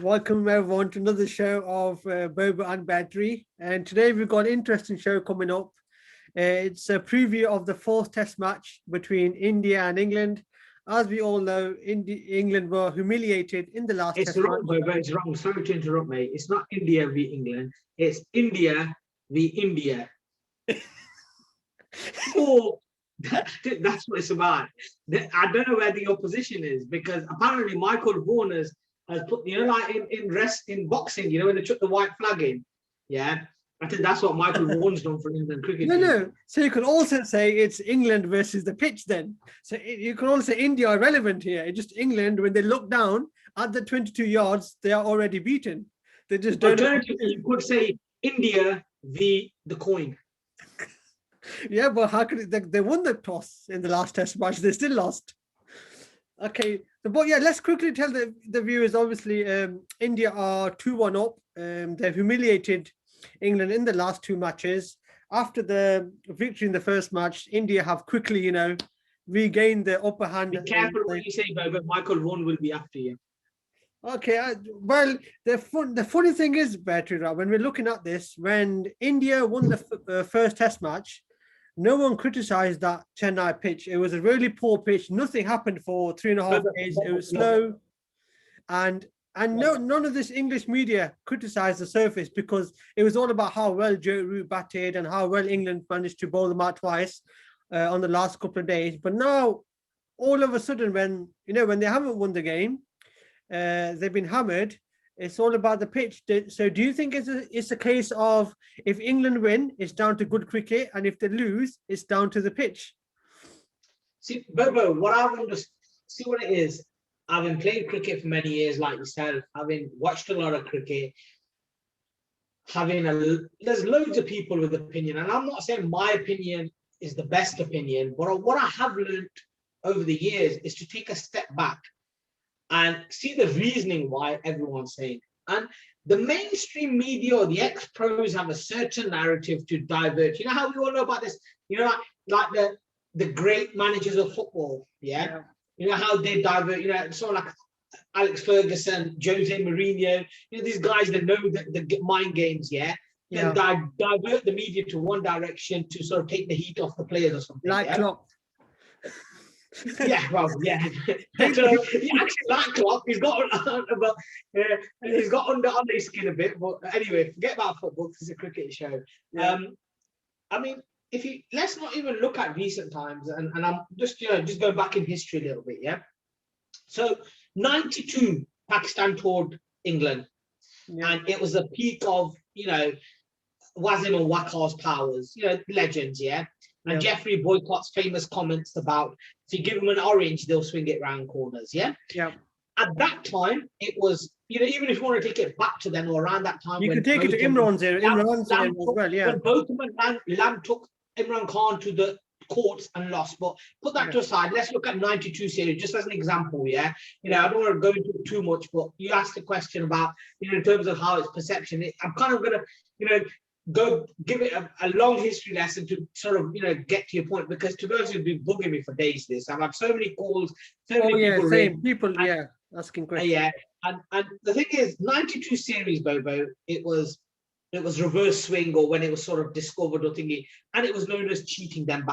Welcome everyone to another show of Boba and Battery. And today we've got an interesting show coming up. It's a preview of the fourth test match between India and England. As we all know, England were humiliated in the last It's test wrong, match. Boba. It's wrong. Sorry to interrupt, mate. It's not India v England. It's India v India. Oh, that's what it's about. I don't know where the opposition is because apparently Michael Vaughan has put, like in boxing, when they took the white flag in. Yeah. I think that's what Michael Vaughan's done for England cricket team. No. So you could also say it's England versus the pitch then. So you can also say India are relevant here. It's just England, when they look down at the 22 yards, they are already beaten. They just don't. Alternatively, you could say India v the coin. Yeah, but how could they won the toss in the last test match? They still lost. Okay, but yeah, let's quickly tell the viewers. Obviously, India are 2-1 up. They've humiliated England in the last two matches. After the victory in the first match, India have quickly, regained the upper hand. Be careful what you say, Boba. Michael Vaughan will be after you. Okay, well, the funny thing is, Bertrand, when we're looking at this, when India won the first test match, no one criticized that Chennai pitch. It was a really poor pitch. Nothing happened for 3.5 days. It was slow. And none of this English media criticized the surface because it was all about how well Joe Root batted and how well England managed to bowl them out twice on the last couple of days. But now, all of a sudden, when they haven't won the game, they've been hammered. It's all about the pitch. So do you think it's a case of if England win, it's down to good cricket, and if they lose, it's down to the pitch? See, Bobo, see what it is. Having played cricket for many years, like yourself, having watched a lot of cricket, there's loads of people with opinion, and I'm not saying my opinion is the best opinion, but what I have learned over the years is to take a step back and see the reasoning why everyone's saying. And the mainstream media or the ex-pros have a certain narrative to divert. You know how we all know about this? Like the great managers of football, yeah? You know how they divert, sort of like Alex Ferguson, Jose Mourinho, these guys that know the mind games, yeah? Then divert the media to one direction to sort of take the heat off the players or something. Like Klopp. Yeah, well, yeah. He actually like Klopp. He's got under his skin a bit. But anyway, forget about football. This is a cricket show. Yeah. I mean, let's not even look at recent times, and I'm just going back in history a little bit. Yeah. So 92, Pakistan toured England, and it was a peak of Wasim and Waqar's powers. Legends. Yeah. And Jeffrey Boycott's famous comments about if you give them an orange, they'll swing it round corners. Yeah. Yeah. At that time, it was, even if you want to take it back to then or around that time. You can take it to Imran's era as well. Yeah. When Botham and Lamb took Imran Khan to the courts and lost. But put that to aside. Let's look at 92 series just as an example. Yeah. I don't want to go into it too much, but you asked the question about, in terms of how it's perception. I'm kind of going to, go give it a long history lesson to sort of get to your point, because to be honest, you've been bugging me for days. I've had so many calls, so many people asking questions. And the thing is, 92 series, Bobo, it was reverse swing, or when it was sort of discovered or thingy, and it was known as cheating then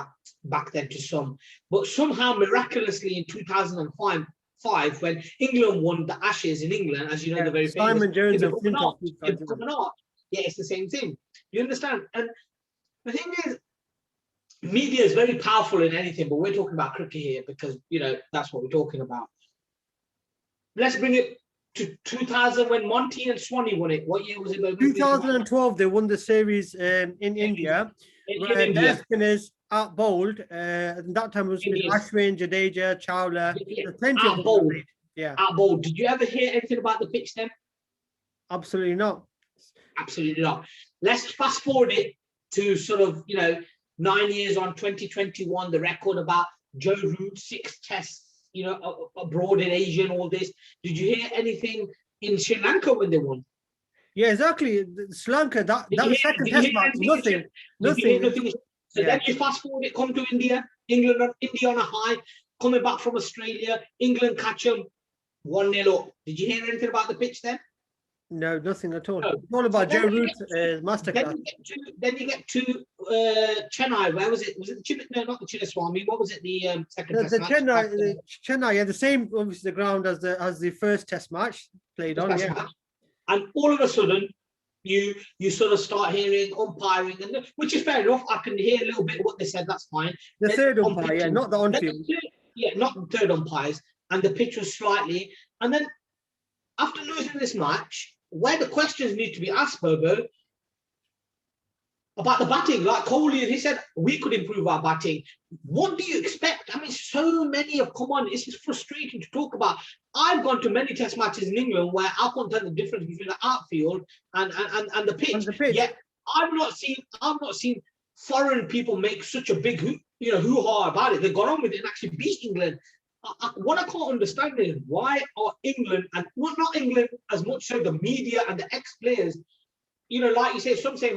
back then to some. But somehow miraculously in 2005, when England won the Ashes in England, as you know, the very Simon famous, Jones it's become an art. Yeah, it's the same thing. You understand? And the thing is, media is very powerful in anything, but we're talking about cricket here because, that's what we're talking about. Let's bring it to 2000 when Monty and Swanee won it. What year was it? 2012, they won the series in India. Their spinners out-bowled. That time it was Ashwin, Jadeja, Chawla. Plenty of out-bowled. Yeah. Out-bowled. Did you ever hear anything about the pitch then? Absolutely not. Absolutely not. Let's fast forward it to sort of 9 years on, 2021, the record about Joe Root, 6 tests abroad in Asia and all this. Did you hear anything in Sri Lanka when they won? Yeah, exactly. Sri Lanka, that second test match, nothing. So then you fast forward it, come to India, India on a high, coming back from Australia, England catch them, 1-0 up. Did you hear anything about the pitch then? No, nothing at all. No. It's all about So Joe then you Root's masterclass. Then you get to Chennai. Where was it? Was it the no, not the Chinnaswamy. What was it? The second The test match. Chennai, yeah, the same obviously the ground as the first test match played on, yeah. Match. And all of a sudden, you sort of start hearing umpiring, and which is fair enough. I can hear a little bit of what they said. That's fine. The Then third on umpire, yeah, pitch, not the on-field. Yeah, not the third umpires, and the pitch was slightly. And then after losing this match, where the questions need to be asked, Bobo, about the batting, like Kohli, he said we could improve our batting. What do you expect? I mean, so many have come on. It's just frustrating to talk about. I've gone to many test matches in England where I can't tell the difference between the outfield and the pitch. Yet I've not seen foreign people make such a big hoo-ha about it. They got on with it and actually beat England. What I can't understand is why are England, and well, not England as much so the media and the ex-players, like you say, some say,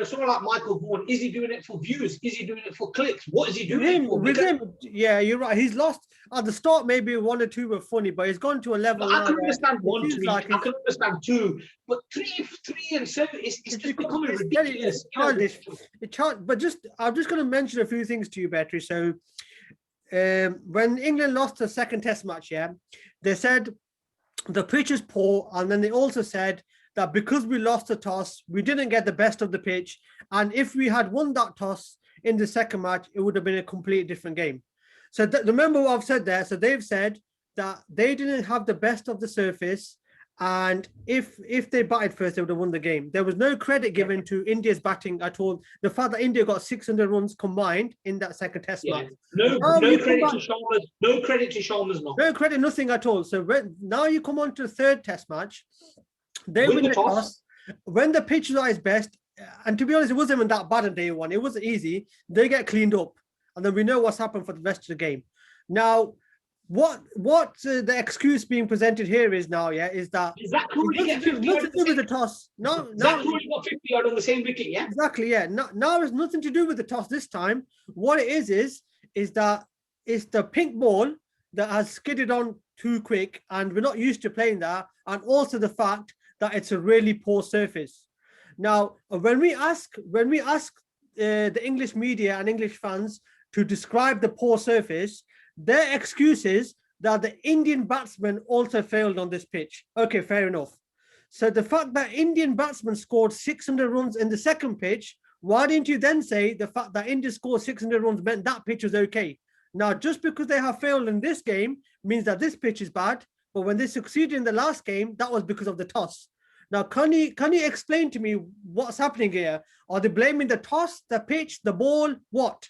someone like Michael Vaughan, is he doing it for views? Is he doing it for clicks? What is he doing it for? With him, yeah, you're right. He's lost at the start. Maybe 1 or 2 were funny, but he's gone to a level. I can understand 1, 2. Like I can understand 2, but 3 and 7, it's just becoming ridiculous. Childish. But I'm just going to mention a few things to you, Battery. So, when England lost the second test match, yeah, they said the pitch is poor, and then they also said that because we lost the toss, we didn't get the best of the pitch. And if we had won that toss in the second match, it would have been a completely different game. So remember what I've said there. So they've said that they didn't have the best of the surface. And if they batted first, they would have won the game. There was no credit given to India's batting at all. The fact that India got 600 runs combined in that second test match. No credit to Sharma's. No credit to Sharma's. No credit, nothing at all. So now you come on to the third test match. They win the toss. When the pitch is at its best, and to be honest, it wasn't even that bad on day one. It wasn't easy. They get cleaned up, and then we know what's happened for the rest of the game. Now, what the excuse being presented here is now, is that nothing to do with the toss. No, Zach Rooney got 50 yard on the same wicket, yeah. Exactly, yeah. Now it's nothing to do with the toss this time. What it is that it's the pink ball that has skidded on too quick, and we're not used to playing that, and also the fact that it's a really poor surface. Now, when we ask the English media and English fans to describe the poor surface, their excuse is that the Indian batsmen also failed on this pitch. Okay, fair enough. So the fact that Indian batsmen scored 600 runs in the second pitch, why didn't you then say the fact that India scored 600 runs meant that pitch was okay? Now, just because they have failed in this game means that this pitch is bad. But when they succeeded in the last game, that was because of the toss. Now, can you explain to me what's happening here? Are they blaming the toss, the pitch, the ball? What?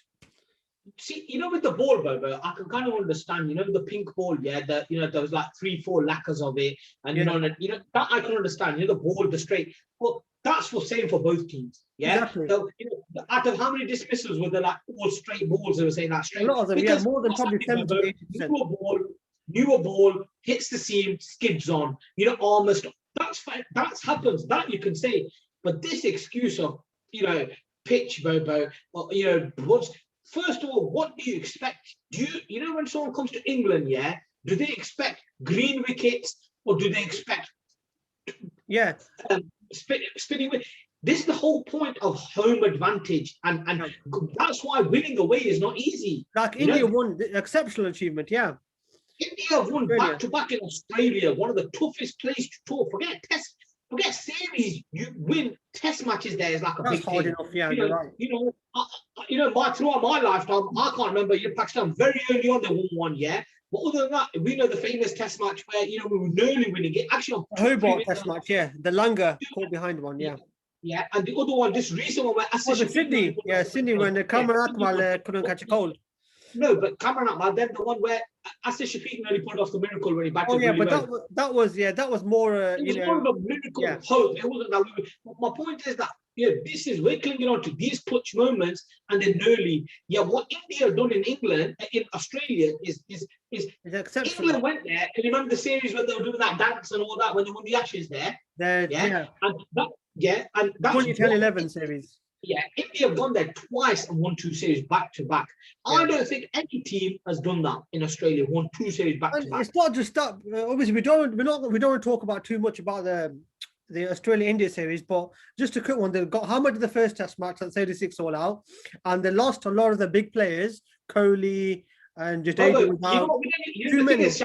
See, with the ball, Bobo, I can kind of understand. The pink ball, yeah. There was like 3-4 lacquers of it, and that I can understand. The ball, the straight. Well, that's the same for both teams, yeah. Exactly. So, out of how many dismissals were there, like all straight balls? They were saying that straight. A lot of them, because more than probably 70-80%. Newer ball hits the seam, skids on. Almost. That's fine. That happens. That you can say. But this excuse of pitch, Bobo, or first of all, what do you expect? Do you when someone comes to England, yeah? Do they expect green wickets, or do they expect spinning wickets? This is the whole point of home advantage, and that's why winning away is not easy. Like India won the exceptional achievement, yeah. India won back-to-back in Australia, one of the toughest places to tour. Forget series. You win test matches there is like a big thing. Enough, yeah, you're right. Throughout my lifetime, I can't remember. Pakistan very early on they won one, yeah. But other than that, we know the famous test match where we were nearly winning it. Actually, Hobart test match, yeah. The Langer caught behind one, yeah. Yeah, and the other one, this recent one where Sydney, when the Cameron Akmal couldn't catch a cold. No, but Cameron Akmal, then the one where Asif Shafiq nearly pulled off the miracle when he batted. Oh yeah, but that was more. It was more of a miracle hope. It wasn't that. But my point is that this is we're clinging on to these clutch moments, and then nearly what India done in England, in Australia is exceptional. England went there, and remember the series when they were doing that dance and all that when they won the Ashes there. And that 2010-11 series. Yeah, India have gone there twice and won two series back to back. Yeah. I don't think any team has done that in Australia, won two series back And to back. it's not just that. Obviously, we don't want to talk about too much about the Australia India series, but just a quick one. They got how much of the first Test match at 36 all out, and they lost a lot of the big players, Kohli and Jadeja. You know what? Too The thing many. is,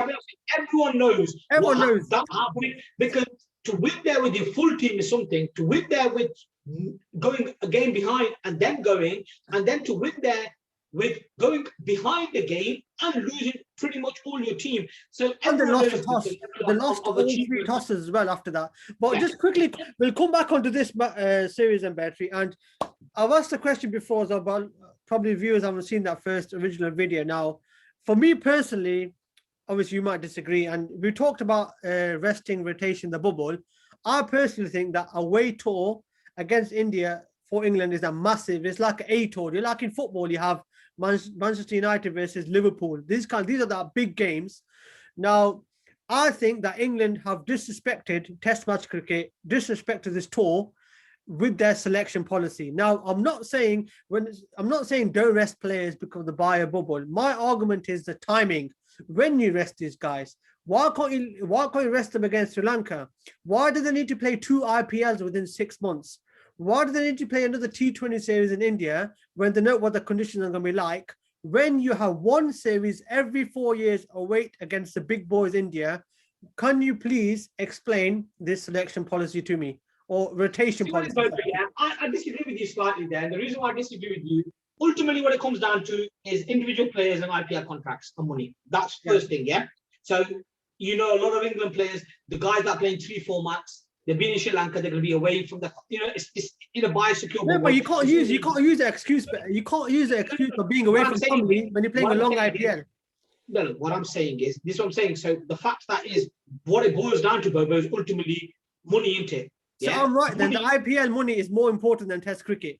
everyone knows Everyone what knows. that happened, because to win there with your full team is something. To win there with going a game behind and then going, and then to win there with going behind the game and losing pretty much all your team. So And they everyone lost knows the toss. They lost of all three achievement. tosses as well after that. But Yeah. just quickly, we'll come back onto this series and battery. And I've asked the question before, so but probably viewers haven't seen that first original video. Now, for me personally, obviously you might disagree, and we talked about resting rotation the bubble. I personally think that away tour against India for England is a massive. It's like an A tour. You're like in football, you have Manchester United versus Liverpool. These are the big games. Now, I think that England have disrespected Test match cricket, disrespected this tour with their selection policy. Now, I'm not saying don't rest players because of the buyer bubble. My argument is the timing. When you rest these guys, why can't you rest them against Sri Lanka? Why do they need to play 2 IPLs within 6 months? Why do they need to play another T20 series in India when they know what the conditions are going to be like? When you have one series every 4 years await against the big boys India, can you please explain this selection policy to me? Or rotation policy? Yeah, I disagree with you slightly there. And the reason why I disagree with you, ultimately what it comes down to is individual players and IPL contracts and money. That's first thing, yeah? So, you know, a lot of England players, the guys that are playing 3 formats, they've been in Sri Lanka, they're going to be away from the, you know, it's in a biosecure. No, but you can't use the excuse. You can't use the excuse for being away from family when you're playing a long IPL. No, what I'm saying is, this is what I'm saying. So the fact that is, what it boils down to, Bobo, is ultimately money into it. So yeah? I'm right, then the IPL money is more important than Test cricket.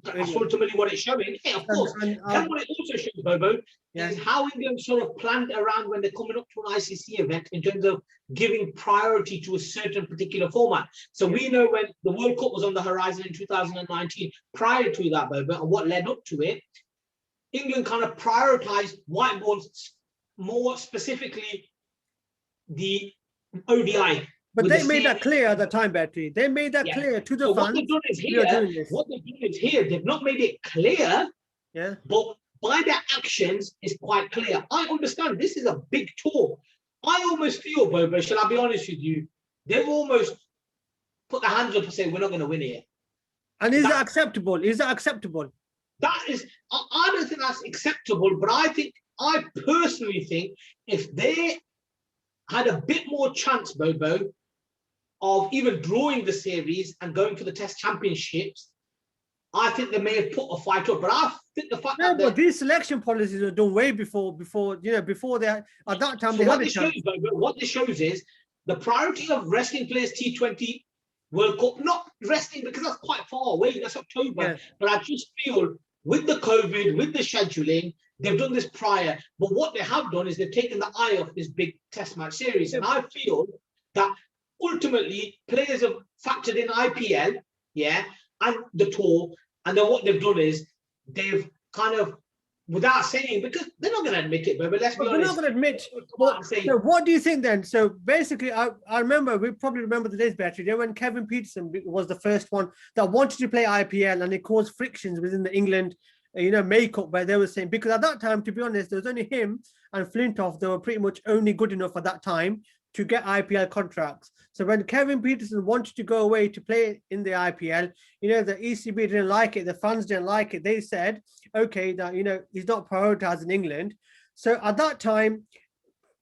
That's ultimately what it's showing. Yeah, of course. Then what it also shows, Bobo, is how England sort of planned around when they're coming up to an ICC event in terms of giving priority to a certain particular format. So we know when the World Cup was on the horizon in 2019, prior to that, Bobo, and what led up to it, England kind of prioritized white balls, more specifically the ODI. But they made that clear at the time, Battery. They made that clear to the fans. What they've done is here, they've not made it clear, but by their actions, it's quite clear. I understand this is a big tour. I almost feel, Bobo, shall I be honest with you, they've almost put their hands up and say, we're not going to win here. And is that acceptable? Is that acceptable? That is, I don't think that's acceptable, but I personally think if they had a bit more chance, Bobo, of even drawing the series and going for the Test Championships, I think they may have put a fight up. But I think the fact that but these selection policies are done way before they at that time. So what this shows is the priority of wrestling players T20 World Cup, not wrestling because that's quite far away. That's October. But I just feel with the COVID, with the scheduling, they've done this prior. But what they have done is they've taken the eye off this big Test match series, and I feel that ultimately players have factored in IPL, and the tour, and then what they've done is they've kind of, without saying, because they're not going to admit it, but let's be honest. They're not going to admit. So what do you think then? So basically, I remember, we probably remember the days, Battery, when Kevin Peterson was the first one that wanted to play IPL, and it caused frictions within the England makeup, where they were saying, because at that time, to be honest, there was only him and Flintoff. They were pretty much only good enough at that time to get IPL contracts. So when Kevin Peterson wanted to go away to play in the IPL, the ECB didn't like it, the fans didn't like it. They said, okay, that, he's not prioritizing England. So at that time,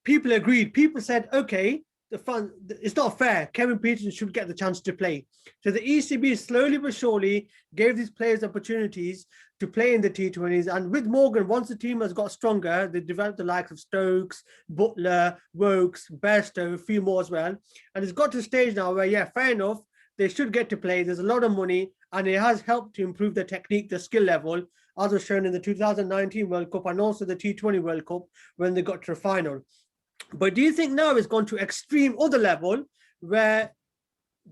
people agreed. People said, okay, it's not fair. Kevin Peterson should get the chance to play. So the ECB slowly but surely gave these players opportunities to play in the T20s. And with Morgan, once the team has got stronger, they developed the likes of Stokes, Butler, Wokes, Bairstow, a few more as well. And it's got to a stage now where, fair enough, they should get to play. There's a lot of money, and it has helped to improve the technique, the skill level, as was shown in the 2019 World Cup and also the T20 World Cup when they got to the final. But do you think now it's gone to extreme other level where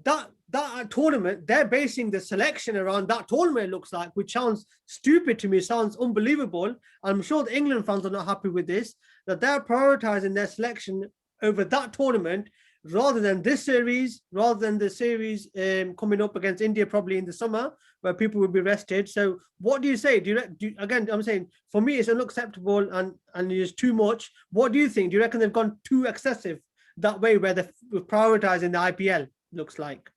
that tournament, they're basing the selection around that tournament, it looks like, which sounds stupid to me, sounds unbelievable. I'm sure the England fans are not happy with this, that they're prioritizing their selection over that tournament rather than this series, rather than the series coming up against India probably in the summer, where people will be rested. So what do you say? Again, I'm saying, for me, it's unacceptable and it's too much. What do you think? Do you reckon they've gone too excessive that way, where they're prioritizing the IPL, looks like?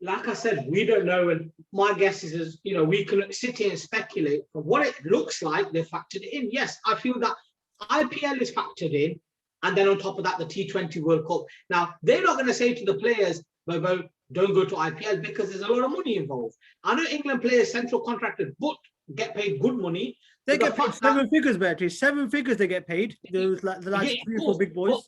Like I said, we don't know, and my guess is, we can sit here and speculate. But what it looks like, they're factored in. Yes, I feel that IPL is factored in, and then on top of that, the T20 World Cup. Now, they're not going to say to the players, Bobo, don't go to IPL, because there's a lot of money involved. I know England players, central contracted, but get paid good money. They get paid seven figures, Bertie. 7 figures they get paid. Those like the last 3 or 4 big boys.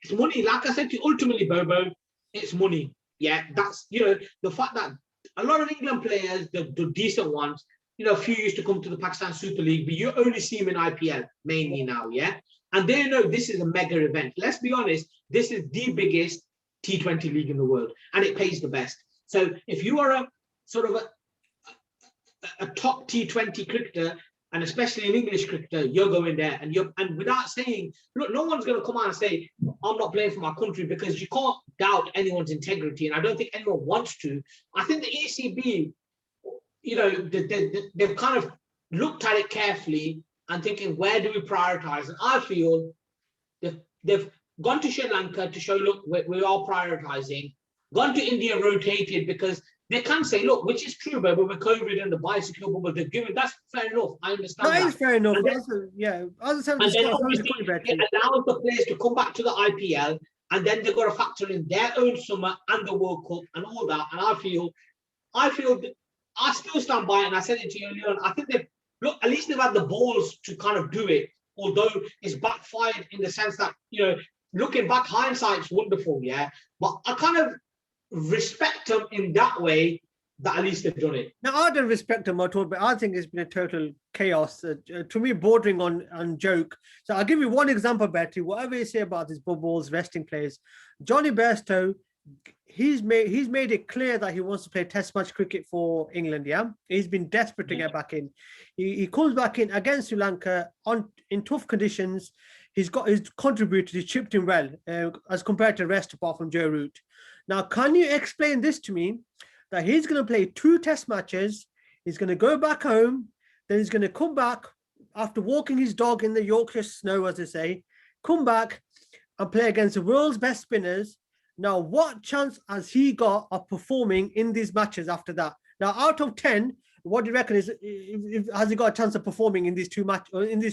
It's money. Like I said to you, ultimately, Bobo, it's money. Yeah, that's, the fact that a lot of England players, the decent ones, a few used to come to the Pakistan Super League, but you only see them in IPL mainly now, yeah? And they know this is a mega event. Let's be honest, this is the biggest T20 league in the world, and it pays the best. So if you are a sort of a top T20 cricketer, and especially an English cricketer, you're going there, and without saying, look, no one's going to come out and say, I'm not playing for my country, because you can't doubt anyone's integrity, and I don't think anyone wants to. I think the ECB, they've kind of looked at it carefully and thinking, where do we prioritize? And I feel they've gone to Sri Lanka to show, look, we are prioritizing, gone to India, rotated, because they can say, look, which is true, but with COVID and the bicycle bubble they've given, that's fair enough. I understand that. That is fair enough. And then, it allows the players to come back to the IPL, and then they've got to factor in their own summer and the World Cup and all that. And I feel I still stand by it, and I said it to you earlier on. I think at least they've had the balls to kind of do it, although it's backfired in the sense that, looking back, hindsight's wonderful, yeah. But I kind of respect them in that way, that at least they've done it. Now, I don't respect them at all, but I think it's been a total chaos, to me, bordering on joke. So I'll give you one example, Betty. Whatever you say about these bubbles, resting players, Johnny Bairstow, he's made it clear that he wants to play Test match cricket for England. Yeah, he's been desperate to get back in. He comes back in against Sri Lanka in tough conditions. He's contributed. He's chipped in well as compared to the rest, apart from Joe Root. Now, can you explain this to me? That he's going to play 2 Test matches. He's going to go back home. Then he's going to come back after walking his dog in the Yorkshire snow, as they say, come back and play against the world's best spinners. Now, what chance has he got of performing in these matches after that? Now, out of 10, what do you reckon has he got a chance of performing in these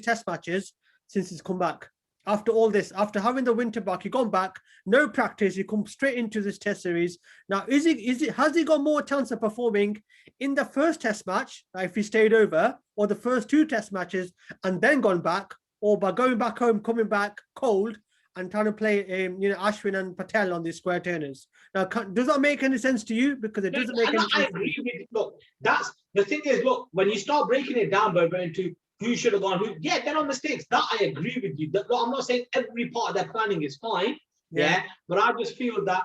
Test matches since he's come back? After all this, after having the winter back, he gone back, no practice, he comes straight into this Test series. Now, has he got more chance of performing in the first Test match, if he stayed over, or the first 2 Test matches and then gone back, or by going back home, coming back cold and trying to play, Ashwin and Patel on these square turners? Now, does that make any sense to you? Because it doesn't make any sense. I agree with you. Look, that's the thing is, look, when you start breaking it down, Bobo, into who should have gone, there are mistakes. That I agree with you. I'm not saying every part of their planning is fine, but I just feel that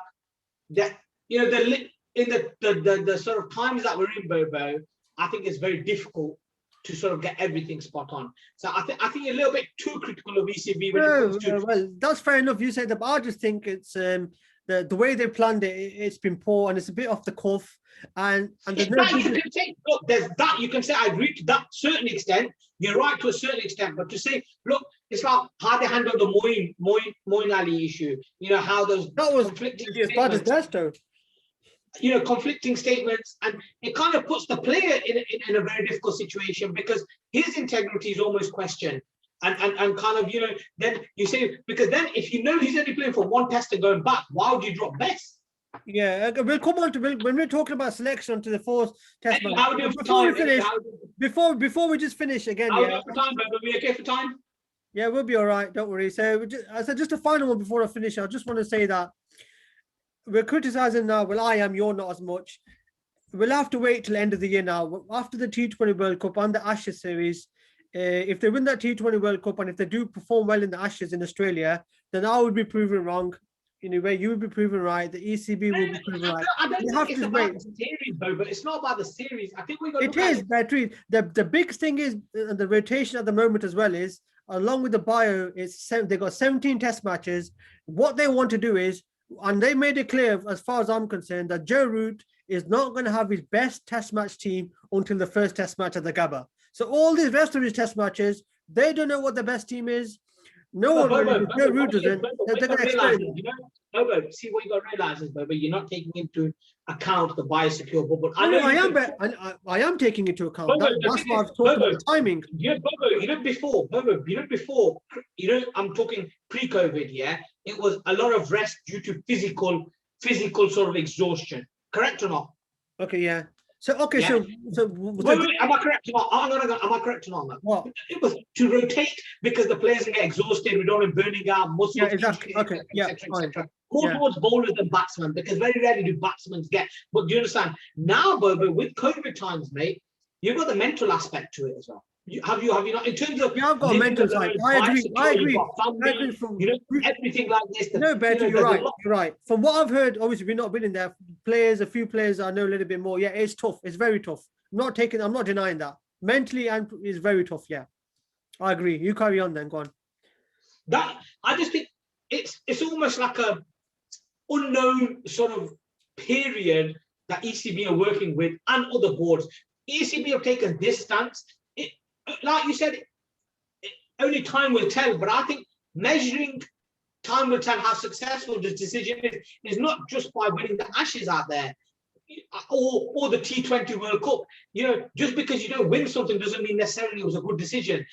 in the sort of times that we're in, Bobo, I think it's very difficult to sort of get everything spot on. So I think you're a little bit too critical of ECB when it comes to. Well, that's fair enough. You say that, but I just think it's the way they planned it. It's been poor and it's a bit off the cuff. And there's no. You can say, look, there's that. You can say I agree to that certain extent. You're right to a certain extent, but to say, look, it's like how they handled the Moeen Ali issue. How that was conflicting as bad as Bairstow. Conflicting statements, and it kind of puts the player in a very difficult situation, because his integrity is almost questioned. And kind of, then you say, because then if he's only playing for 1 Test and going back, why would you drop Bess? Yeah, we'll come on to when we're talking about selection to the 4th Test. Before we just finish again. For time, are we okay for time? Yeah, we'll be all right. Don't worry. So I said just a final one before I finish. I just want to say that we're criticizing now. Well, I am. You're not as much. We'll have to wait till the end of the year now. After the T20 World Cup and the Ashes series, if they win that T20 World Cup and if they do perform well in the Ashes in Australia, then I would be proven wrong. you know, where you will be proven right, the ECB will be proven right. I don't You think have it's to about wait. the series, though, but it's not about the series. I think we got to It look at is battery. The big thing is the rotation at the moment as well is along with the bio. They got 17 test matches. What they want to do is, and they made it clear as far as I'm concerned, that Joe Root is not going to have his best test match team until the first test match at the Gabba. So all these rest of his test matches, they don't know what the best team is. No one really. Joe Root doesn't. They're going to experiment. You know, Bobo, see what you got to realize is, Bobo, you're not taking into account the biosecure bubble. No, I am taking into account. Bobo, That's why I've talked about the timing. Yeah, Bobo, before, I'm talking pre-COVID, yeah, it was a lot of rest due to physical sort of exhaustion. Correct or not? Okay, yeah. So okay, yeah. Wait, am I correct or not? Am I correct or not? What? It was to rotate because the players get exhausted. We don't have burning out muscles. Yeah, exactly. Okay, yeah, etc. More towards bowlers than batsmen because very rarely do batsmen get. But do you understand? Now, Bobo, with COVID times, mate, you've got the mental aspect to it as well. Have you not in terms of? Yeah, I've got a mental side. I agree. Family, everything like this. No, Betty, you're right. You're right. From what I've heard, obviously we've not been in there. A few players I know a little bit more. Yeah, it's tough. It's very tough. I'm not denying that. Mentally and it's very tough. Yeah, I agree. You carry on then. Go on. That I just think it's almost like a unknown sort of period that ECB are working with and other boards. ECB have taken this stance. Like you said, only time will tell. But I think measuring time will tell how successful this decision is not just by winning the Ashes out there or the T20 World Cup. You know, just because you don't win something doesn't mean necessarily it was a good decision.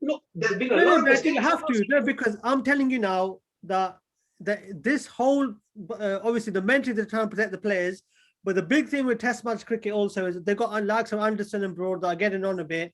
Look, there's been a lot of mistakes. You have to. No, because I'm telling you now that this whole obviously the mentally they're trying to protect the players. But the big thing with Test match cricket also is that they've got likes of Anderson and Broad that are getting on a bit.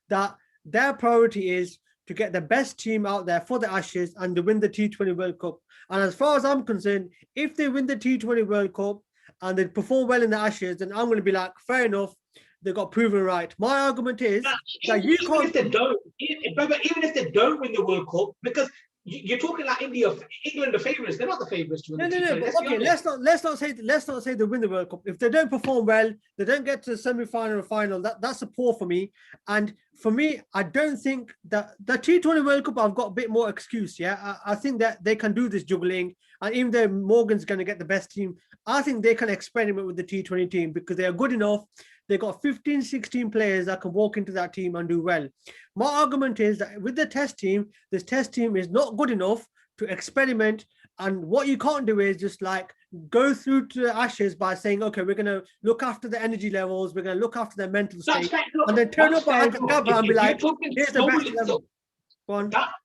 That their priority is to get the best team out there for the Ashes and to win the T20 World Cup. And as far as I'm concerned, if they win the T20 World Cup and they perform well in the Ashes, then I'm going to be like, fair enough, they got proven right. My argument is that you can't. Even if they don't win the World Cup, because you're talking like England are favourites. They're not the favourites to win. No. But okay, let's not say they win the World Cup. If they don't perform well, they don't get to the semi-final or final. That's a poor for me. And for me, I don't think that the T20 World Cup. I've got a bit more excuse. Yeah, I think that they can do this juggling. And even though Morgan's going to get the best team, I think they can experiment with the T20 team because they are good enough. They got 15, 16 players that can walk into that team and do well. My argument is that with the test team, this test team is not good enough to experiment. And what you can't do is just like go through to the Ashes by saying, okay, we're going to look after the energy levels, we're going to look after their mental state, and then turn up at Gabba and be like, here's the best level.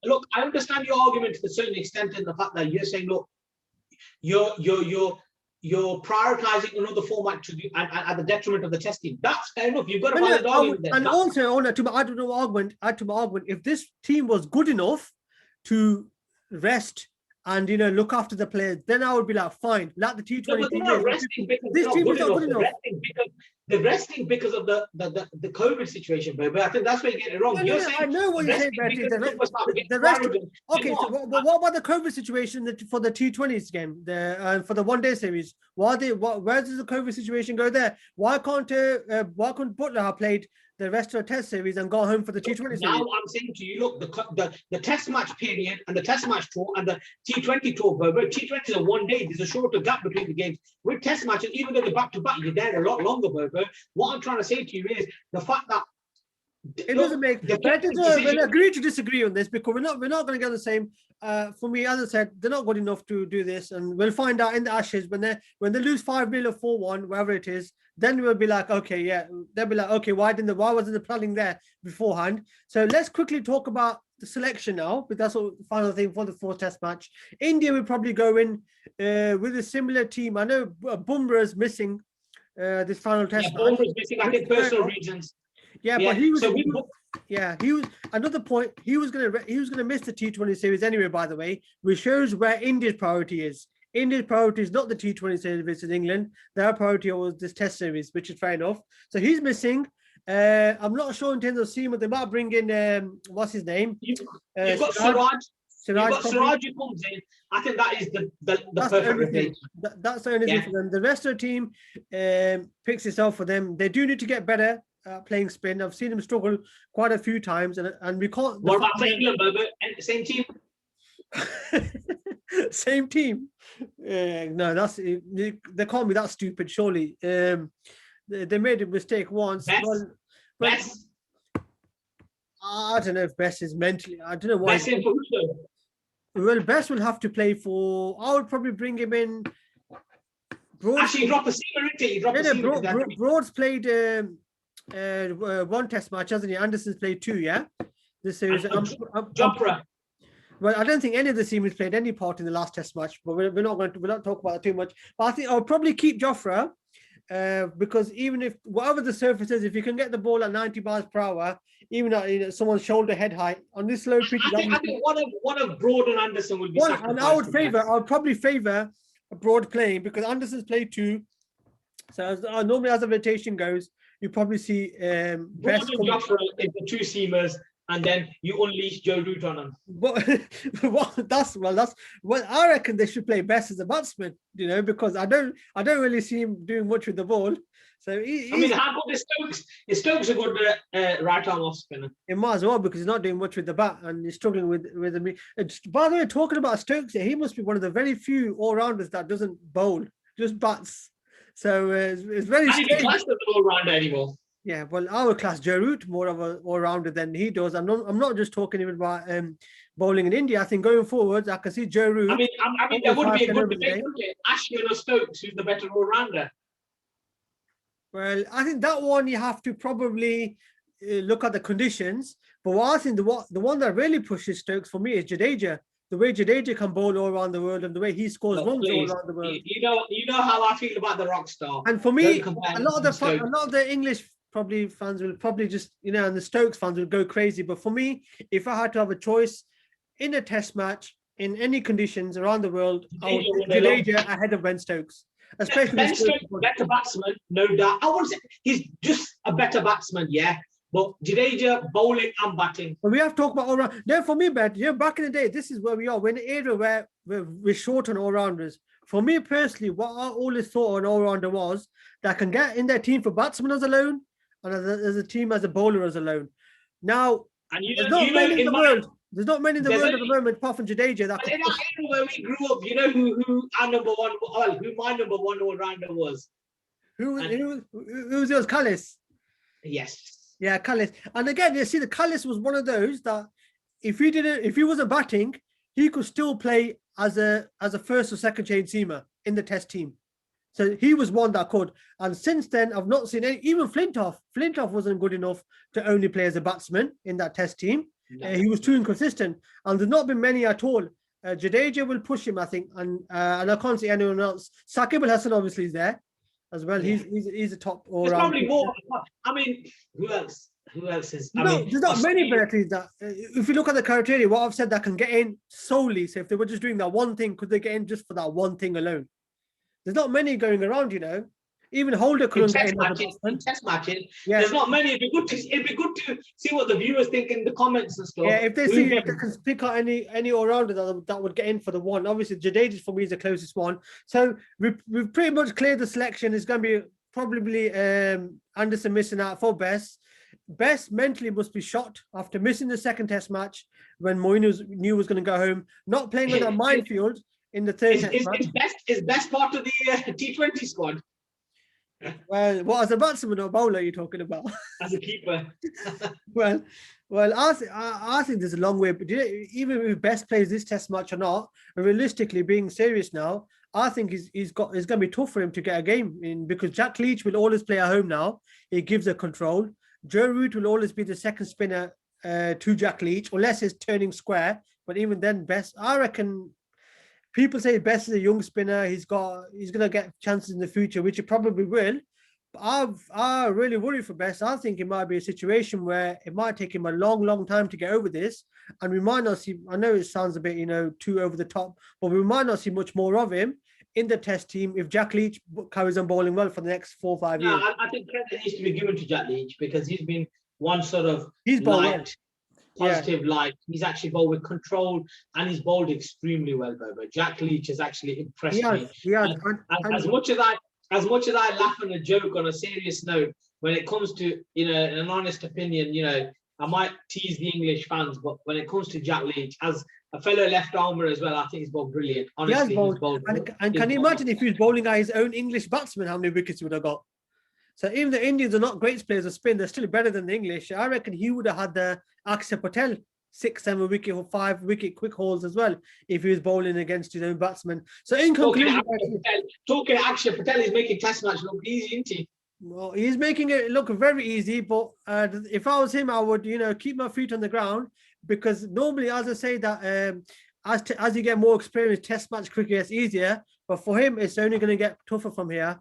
Look, I understand your argument to a certain extent in the fact that you're saying, look, you're prioritizing another format at the detriment of the test team. That's fair enough. You've got a valid argument there. And also, to my argument, if this team was good enough to rest and look after the players, then I would be like, fine, like the T20 team. This team is not good enough. They're resting because of the COVID situation, but I think that's where you get it wrong. I know what you're saying, Betty. The rest. Okay, so what about the COVID situation for the T20s game, for the one-day series? Where does the COVID situation go there? Why can't Butler have played the rest of the Test series and go home for the T20 series? Now I'm saying to you, look, the Test match period and the Test match tour and the T20 tour, but T20 is a one day. There's a shorter gap between the games. With Test matches, even though they're back to back, you're there a lot longer, Bobo. What I'm trying to say to you is the fact that it doesn't make. We'll agree to disagree on this because we're not going to get the same. For me, as I said, they're not good enough to do this, and we'll find out in the Ashes when they lose 5-0 or 4-1, wherever it is. Then we'll be like, okay, yeah, they'll be like, okay, why wasn't the planning there beforehand? So let's quickly talk about the selection now, but that's the final thing for the fourth Test match. India will probably go in with a similar team. I know Bumrah's missing this final Test match. Bumrah's missing, I think, personal reasons. Yeah, but he was. He was another point. He was gonna miss the T20 series anyway. By the way, which shows where India's priority is. India's priority is not the T20 series versus England. Their priority was this Test series, which is fair enough. So he's missing. I'm not sure in terms of Seaman. They might bring in what's his name? You've got Siraj. You've got probably, Siraj who comes in. I think that is the that's the perfect only thing. replacement. That's the only thing Yeah. for them. The rest of the team picks itself for them. They do need to get better at playing spin. I've seen them struggle quite a few times, and we can't. What about England, Burger? Same team? Same team. No, they can't be that stupid, surely. They made a mistake once. Bess? Well, Bess? I don't know if Bess is mentally. I don't know why. Bess in for who? Well, Bess will have to play for. I would probably bring him in. Actually, you drop a seamer, isn't it? You drop a seamer. Broad's played one test match, hasn't he? Anderson's played 2, yeah? This series. Jopra. Well, I don't think any of the seamers played any part in the last test match, but we're not talk about it too much. But I think I'll probably keep Jofra because even if whatever the surface is, if you can get the ball at 90 miles per hour, even at someone's shoulder head height on this slow pitch, I think one of Broad and Anderson will be sacrificed. And I would probably favor a Broad playing because Anderson's played 2. So normally as the rotation goes, you probably see Broad and Jofra is the 2 seamers. And then you unleash Joe Root on them. I reckon they should play Bess as a batsman, because I don't really see him doing much with the ball. So how good is Stokes? Is Stokes a good right arm off spinner? It might as well because he's not doing much with the bat and he's struggling with the. By the way, talking about Stokes, he must be one of the very few all rounders that doesn't bowl, just bats. So it's very. And he doesn't all rounder anymore. Yeah, well, our class, Joe Root, more of an all-rounder than he does. I'm not just talking even about bowling in India. I think going forwards, I can see Joe Root. I mean, there would be a good debate, wouldn't it? Ashwin or Stokes, who's the better all-rounder? Well, I think that one you have to probably look at the conditions. But what I think the one that really pushes Stokes for me is Jadeja. The way Jadeja can bowl all around the world and the way he scores runs all around the world. You know how I feel about the rock star. And for me, a lot of the English fans will probably just, and the Stokes fans will go crazy. But for me, if I had to have a choice in a test match, in any conditions around the world, I would pick Jadeja ahead of Ben Stokes. Especially Ben Stokes, better batsman, no doubt. I wouldn't say he's just a better batsman, yeah. But Jadeja, bowling and batting. But we have to talk about all-round. Then for me, Ben, back in the day, this is where we are. We're in an era where we're short on all-rounders. For me personally, what I always thought an all-rounder was that can get in their team for batsmen as alone, and as a team as a bowler as alone. Now, there's not many in the world at the moment apart from Jadeja. In that era where we grew up, you know who our number one, who my number one all-rounder was. Who was yours? Kallis? Yes. Yeah, Kallis. And again, you see, the Kallis was one of those that if he wasn't batting, he could still play as a first or second chain seamer in the test team. So he was one that could. And since then, I've not seen any, even Flintoff. Flintoff wasn't good enough to only play as a batsman in that test team. No. He was too inconsistent. And there's not been many at all. Jadeja will push him, I think. And I can't see anyone else. Saqib Al Hasan obviously is there as well. Yeah. He's a top all-round. There's probably more. I mean, who else? Who else is? There's not many Berkeley's that. If you look at the criteria, what I've said that can get in solely. So if they were just doing that one thing, could they get in just for that one thing alone? There's not many going around, Even Holder couldn't get in. Test matching. Yeah. There's not many. It'd be good to see what the viewers think in the comments and stuff. Yeah, if they can pick out any all-rounder that would get in for the one. Obviously, Jadeja for me is the closest one. So we've pretty much cleared the selection. It's going to be probably Anderson missing out for Bess. Bess mentally must be shocked after missing the second test match when Moeen knew was going to go home, not playing on that minefield in the third test match. Is Bess part of the T20 squad? Well, what, as a batsman or bowler are you talking about? As a keeper. well, I think there's a long way. But even if Bess plays this test match or not, realistically, being serious now, I think it's going to be tough for him to get a game in because Jack Leach will always play at home now. He gives the control. Joe Root will always be the second spinner to Jack Leach, unless he's turning square. But even then, Bess, I reckon. People say Bess is a young spinner. He's going to get chances in the future, which he probably will. But I really worry for Bess. I think it might be a situation where it might take him a long, long time to get over this. And we might not see, I know it sounds a bit, too over the top, but we might not see much more of him in the test team if Jack Leach carries on bowling well for the next 4 or 5 years. I think credit needs to be given to Jack Leach because he's been one sort of he's bowled well. positive light. He's actually bowled with control and he's bowled extremely well, Bobo. Jack Leach has actually impressed me. Yeah. As much as I laugh and a joke on a serious note, when it comes to an honest opinion, I might tease the English fans, but when it comes to Jack Leach, as a fellow left armer as well, I think he's bowled brilliant. Honestly, he's bowled. And can you imagine if he was bowling at his own English batsman, how many wickets he would have got? So even the Indians are not great players of spin, they're still better than the English. I reckon he would have had the Akshar Patel 6-7 wicket or 5 wicket quick hauls as well if he was bowling against his own batsman. So in conclusion, talking Akshar Patel is making Test match look easy, isn't he? Well, he's making it look very easy, but if I was him, I would, keep my feet on the ground, because normally, as I say, that as you get more experience, Test match cricket gets easier. But for him, it's only going to get tougher from here,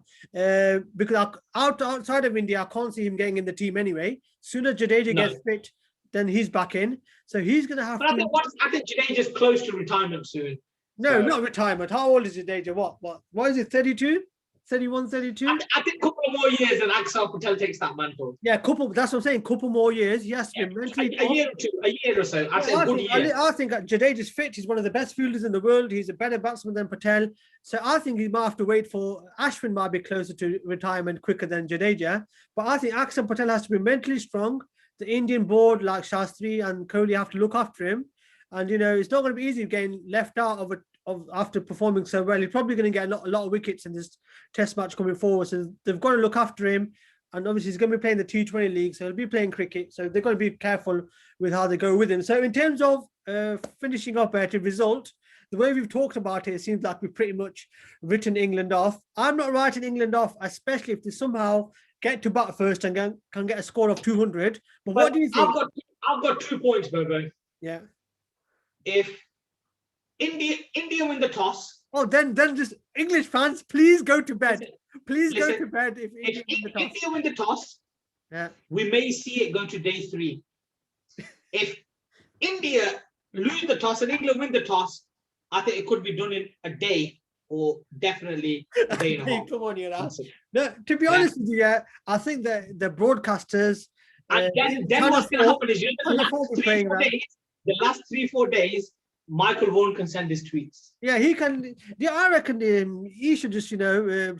because outside of India, I can't see him getting in the team anyway. Soon as Jadeja gets fit, then he's back in. So he's going to have to. I think Jadeja's close to retirement soon. No, not retirement. How old is Jadeja? What is it? 32? 31, 32? I think a couple of more years and Akshar Patel takes that mantle. Yeah, that's what I'm saying. Couple more years. Yes, a year or so. I think Jadeja's fit. He's one of the best fielders in the world. He's a better batsman than Patel. So I think he might have to wait for Ashwin might be closer to retirement quicker than Jadeja. But I think Akshar Patel has to be mentally strong. The Indian board, like Shastri and Kohli, have to look after him. And, it's not going to be easy getting left out of after performing so well. He's probably going to get a lot of wickets in this Test match coming forward. So they've got to look after him. And obviously he's going to be playing the T20 league, so he'll be playing cricket. So they've got to be careful with how they go with him. So in terms of finishing up at a result, the way we've talked about it seems like we've pretty much written England off. I'm not writing England off, especially if they somehow get to bat first and can get a score of 200. But what do you think? I've got 2 points, Bobo. Yeah. If India win the toss. Oh, then just English fans, please go to bed. Please go to bed if India win the toss. Yeah. We may see it go to day 3. If India lose the toss and England win the toss, I think it could be done in a day or definitely a day and a half. Come on, your ass. No, to be honest with you, I think that the broadcasters. And then what's going to happen is the last 3-4 days, Michael Vaughan can send his tweets. Yeah, he can. Yeah, I reckon he should just,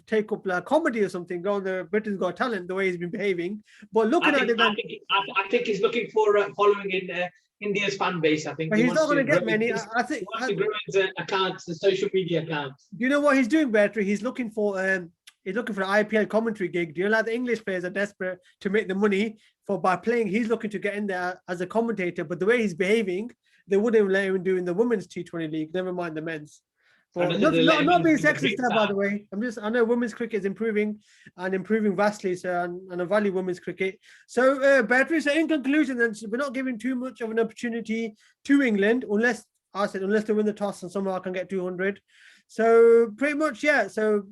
take up like comedy or something, go on the Britain's Got Talent, the way he's been behaving. But looking at it, I think he's looking for following in India's fan base. I think but he's not going to get many. I think he wants to grow his accounts, the social media accounts. You know what he's doing, Bertrand? He's looking for an IPL commentary gig. Do you know, like the English players are desperate to make the money by playing? He's looking to get in there as a commentator, but the way he's behaving, they wouldn't let him do in the women's T20 league. Never mind the men's. But not being sexist there, by the way. I know women's cricket is improving vastly. So and I value women's cricket. So Beatrice, so in conclusion, then we're not giving too much of an opportunity to England unless they win the toss and somehow I can get 200. So pretty much, yeah. So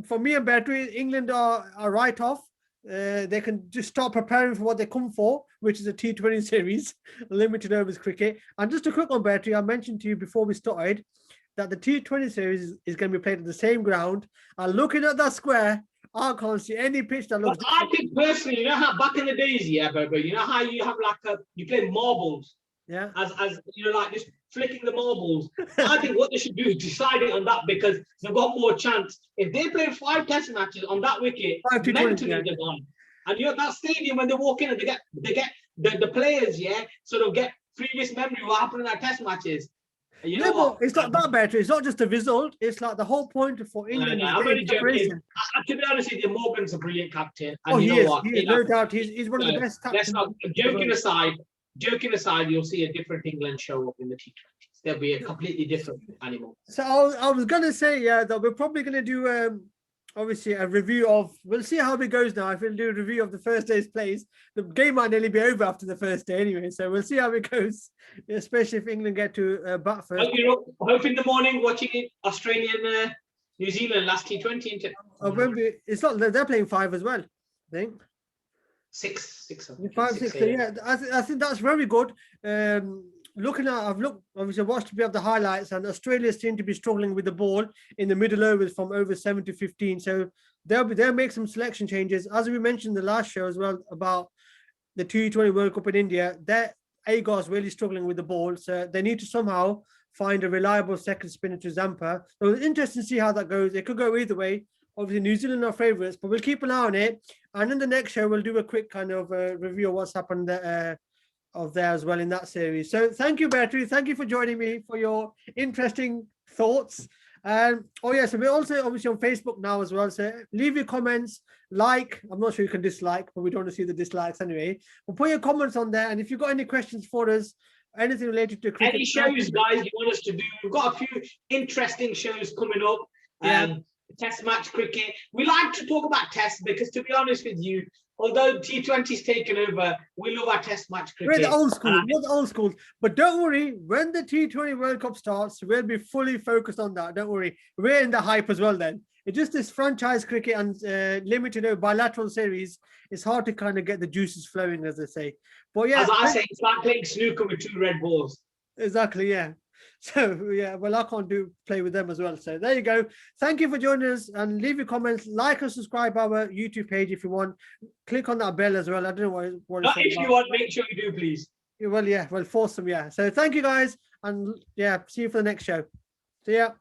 for me and Beatrice, England are right off. They can just start preparing for what they come for, which is a T20 series, limited overs cricket. And just a quick one, Bertie, I mentioned to you before we started that the T20 series is going to be played at the same ground. And looking at that square, I can't see any pitch that looks. But I think personally, you know how back in the days, Bobo, you know how you have you play marbles. Yeah. As like just flicking the marbles. I think what they should do is decide it on that, because they've got more chance. If they play 5 Test matches on that wicket, mentally they're gone. And that stadium, when they walk in and they get the players, sort of get previous memory of what happened in our Test matches. But it's not that better. It's not just a result. It's like the whole point for England. I'm really joking. To be honest with you, Morgan's a brilliant captain. And he is. No doubt. He's one of the best captains. Joking aside, you'll see a different England show up in the T20s. There'll be a completely different animal. So I was going to say, that we're probably going to do, obviously, a review of. We'll see how it goes now. If we'll do a review of the first day's plays, the game might nearly be over after the first day anyway. So we'll see how it goes, especially if England get to bat first. Hope in the morning watching it, Australian, New Zealand last T20. It's not. They're playing 5 as well, I think. 6. 5, 6. So yeah, I think that's very good. I've obviously watched a bit of the highlights, and Australia seem to be struggling with the ball in the middle overs from over 7 to 15. So they'll make some selection changes. As we mentioned in the last show as well about the T20 World Cup in India, Agor's really struggling with the ball, so they need to somehow find a reliable second spinner to Zampa. So it's interesting to see how that goes. It could go either way. Obviously, New Zealand are favourites, but we'll keep an eye on it. And in the next show, we'll do a quick kind of review of what's happened of there as well in that series. So thank you, Bertie. Thank you for joining me for your interesting thoughts. Oh yeah, so we're also obviously on Facebook now as well. So leave your comments, like. I'm not sure you can dislike, but we don't want to see the dislikes anyway. But put your comments on there, and if you've got any questions for us, anything related to cricket, any shows, guys, you want us to do? We've got a few interesting shows coming up. Test match cricket. We like to talk about tests because, to be honest with you, although T20's taken over, we love our test match cricket. We're the old school. We're the old school. But don't worry, when the T20 World Cup starts, we'll be fully focused on that. Don't worry. We're in the hype as well then. It's just this franchise cricket and limited bilateral series. It's hard to kind of get the juices flowing, as they say. But yeah. As I say, it's like playing snooker with 2 red balls. Exactly, yeah. So yeah, well, I can't play with them as well. So there you go. Thank you for joining us, and leave your comments, like and subscribe our YouTube page if you want. Click on that bell as well. I don't know what Not if you want, make sure you do, please. Well, yeah, well, force them, yeah. So thank you guys, and yeah, see you for the next show. See ya.